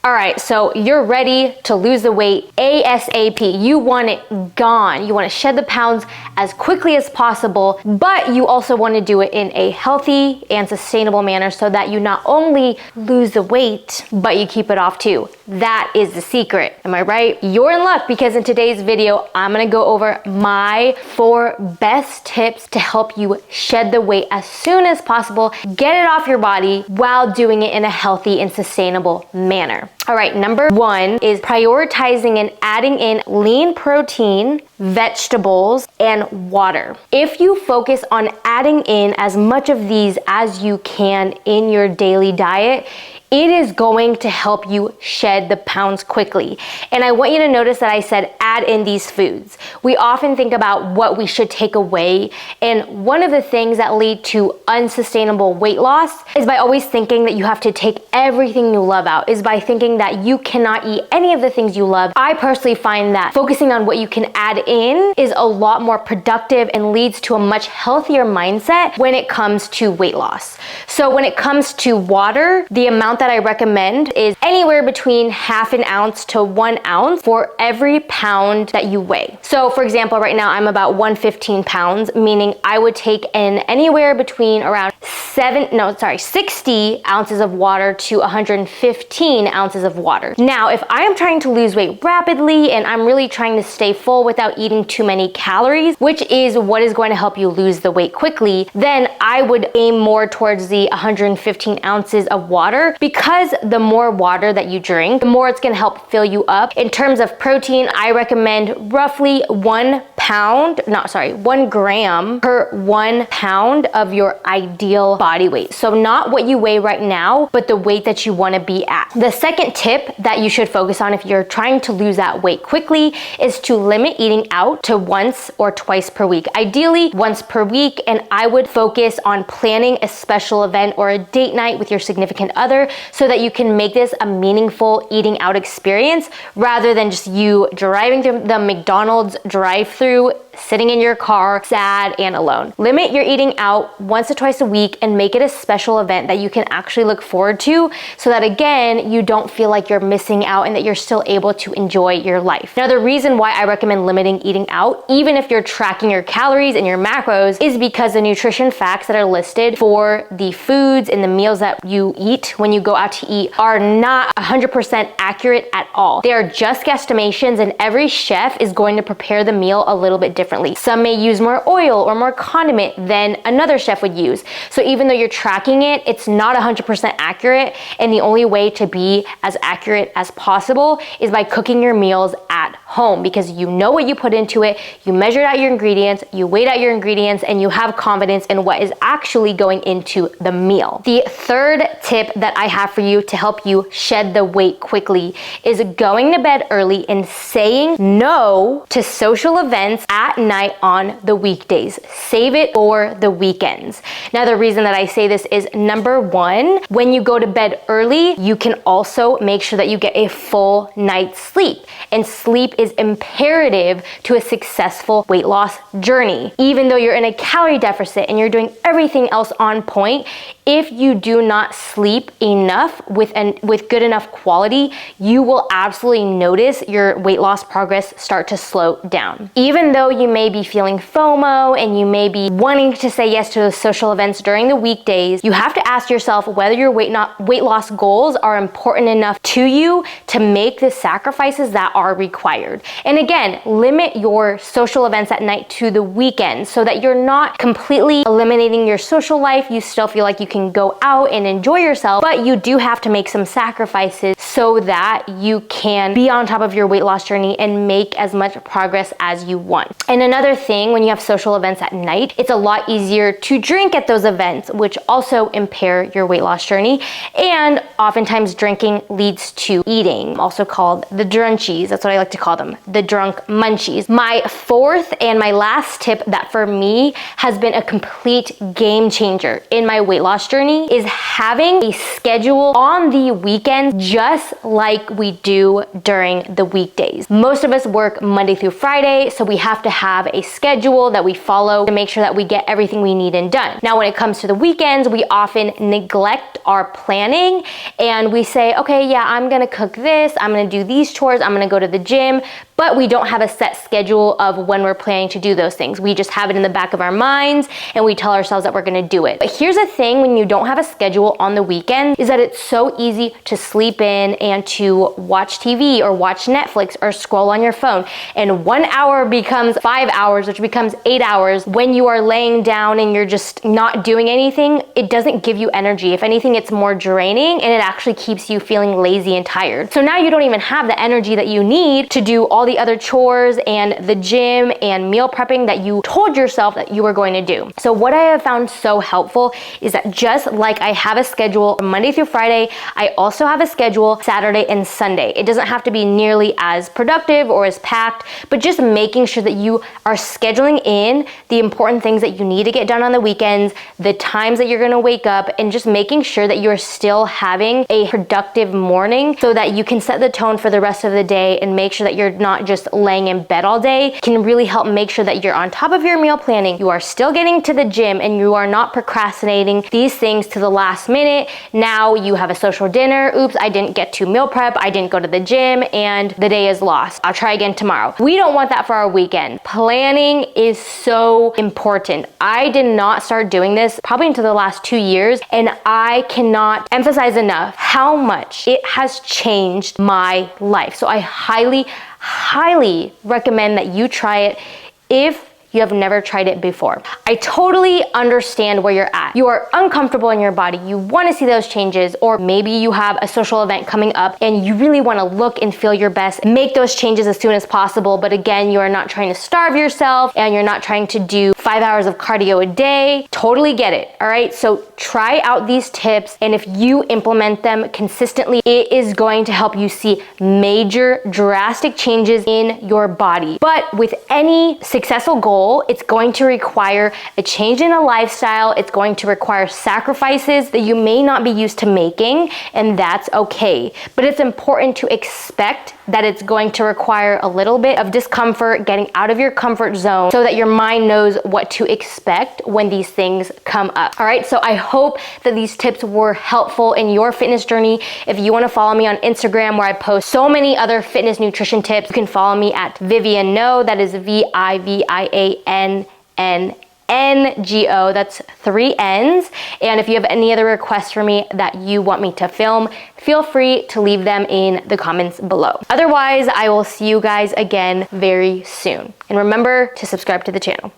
All right, so you're ready to lose the weight ASAP. You want it gone. You want to shed the pounds as quickly as possible, but you also want to do it in a healthy and sustainable manner so that you not only lose the weight, but you keep it off too. That is the secret. Am I right? You're in luck, because in today's video, I'm gonna go over my 4 best tips to help you shed the weight as soon as possible, get it off your body while doing it in a healthy and sustainable manner. All right, number 1 is prioritizing and adding in lean protein, vegetables, and water. If you focus on adding in as much of these as you can in your daily diet, it is going to help you shed the pounds quickly. And I want you to notice that I said add in these foods. We often think about what we should take away, and one of the things that lead to unsustainable weight loss is by always thinking that you have to take everything you love out, is by thinking that you cannot eat any of the things you love. I personally find that focusing on what you can add in is a lot more productive and leads to a much healthier mindset when it comes to weight loss. So when it comes to water, the amount that I recommend is anywhere between half an ounce to 1 ounce for every pound that you weigh. So for example, right now I'm about 115 pounds, meaning I would take in anywhere between around 60 ounces of water to 115 ounces of water. Now, if I am trying to lose weight rapidly and I'm really trying to stay full without eating too many calories, which is what is going to help you lose the weight quickly, then I would aim more towards the 115 ounces of water, because the more water that you drink, the more it's gonna help fill you up. In terms of protein, I recommend roughly 1 gram per 1 pound of your ideal body weight. So not what you weigh right now, but the weight that you wanna be at. The second tip that you should focus on if you're trying to lose that weight quickly is to limit eating out to once or twice per week. Ideally, once per week, and I would focus on planning a special event or a date night with your significant other so that you can make this a meaningful eating out experience rather than just you driving through the McDonald's drive-through, sitting in your car, sad and alone. Limit your eating out once or twice a week and make it a special event that you can actually look forward to, so that again, you don't feel like you're missing out and that you're still able to enjoy your life. Now, the reason why I recommend limiting eating out, even if you're tracking your calories and your macros, is because the nutrition facts that are listed for the foods and the meals that you eat when you go out to eat are not 100% accurate at all. They are just guesstimations, and every chef is going to prepare the meal a little bit differently. Some may use more oil or more condiment than another chef would use. So even though you're tracking it, it's not 100% accurate, and the only way to be as accurate as possible is by cooking your meals at home, because you know what you put into it, you measured out your ingredients, you weighed out your ingredients, and you have confidence in what is actually going into the meal. The third tip that I have for you to help you shed the weight quickly is going to bed early and saying no to social events at night on the weekdays. Save it for the weekends. Now, the reason that I say this is, number 1, when you go to bed early, you can also make sure that you get a full night's sleep. And sleep is imperative to a successful weight loss journey. Even though you're in a calorie deficit and you're doing everything else on point, if you do not sleep enough with good enough quality, you will absolutely notice your weight loss progress start to slow down. Even though you may be feeling FOMO and you may be wanting to say yes to those social events during the weekdays, you have to ask yourself whether your weight loss goals are important enough to you to make the sacrifices that are required. And again, limit your social events at night to the weekend so that you're not completely eliminating your social life. You still feel like you can go out and enjoy yourself, but you do have to make some sacrifices so that you can be on top of your weight loss journey and make as much progress as you want. And another thing, when you have social events at night, it's a lot easier to drink at those events, which also impair your weight loss journey. And oftentimes drinking leads to eating, also called the drunchies. That's what I like to call them, the drunk munchies. My fourth and my last tip that for me has been a complete game changer in my weight loss loss journey is having a schedule on the weekends just like we do during the weekdays. Most of us work Monday through Friday, so we have to have a schedule that we follow to make sure that we get everything we need and done. Now, when it comes to the weekends, we often neglect our planning and we say, okay, yeah, I'm gonna cook this, I'm gonna do these chores, I'm gonna go to the gym, but we don't have a set schedule of when we're planning to do those things. We just have it in the back of our minds and we tell ourselves that we're gonna do it. But here's the thing, when you don't have a schedule on the weekend, is that it's so easy to sleep in and to watch TV or watch Netflix or scroll on your phone. And 1 hour becomes 5 hours, which becomes 8 hours. When you are laying down and you're just not doing anything, it doesn't give you energy. If anything, it's more draining and it actually keeps you feeling lazy and tired. So now you don't even have the energy that you need to do all the other chores and the gym and meal prepping that you told yourself that you were going to do. So what I have found so helpful is that just like I have a schedule Monday through Friday, I also have a schedule Saturday and Sunday. It doesn't have to be nearly as productive or as packed, but just making sure that you are scheduling in the important things that you need to get done on the weekends, the times that you're gonna wake up, and just making sure that you're still having a productive morning so that you can set the tone for the rest of the day and make sure that you're not just laying in bed all day can really help make sure that you're on top of your meal planning, you are still getting to the gym, and you are not procrastinating these things to the last minute. Now you have a social dinner, oops, I didn't get to meal prep, I didn't go to the gym, and the day is lost. I'll try again tomorrow. We don't want that for our weekend. Planning is so important. I did not start doing this probably until the last 2 years, and I cannot emphasize enough how much it has changed my life. So I highly recommend that you try it if you have never tried it before. I totally understand where you're at. You are uncomfortable in your body. You want to see those changes, or maybe you have a social event coming up and you really want to look and feel your best. Make those changes as soon as possible. But again, you are not trying to starve yourself and you're not trying to do 5 hours of cardio a day. Totally get it. All right. So try out these tips. And if you implement them consistently, it is going to help you see major drastic changes in your body. But with any successful goal, it's going to require a change in a lifestyle. It's going to require sacrifices that you may not be used to making, and that's okay. But it's important to expect that it's going to require a little bit of discomfort, getting out of your comfort zone, so that your mind knows what to expect when these things come up. All right, so I hope that these tips were helpful in your fitness journey. If you want to follow me on Instagram, where I post so many other fitness nutrition tips, you can follow me at Vivian No, that is VIVIANNNGO, that's 3 N's. And if you have any other requests for me that you want me to film, feel free to leave them in the comments below. Otherwise, I will see you guys again very soon. And remember to subscribe to the channel.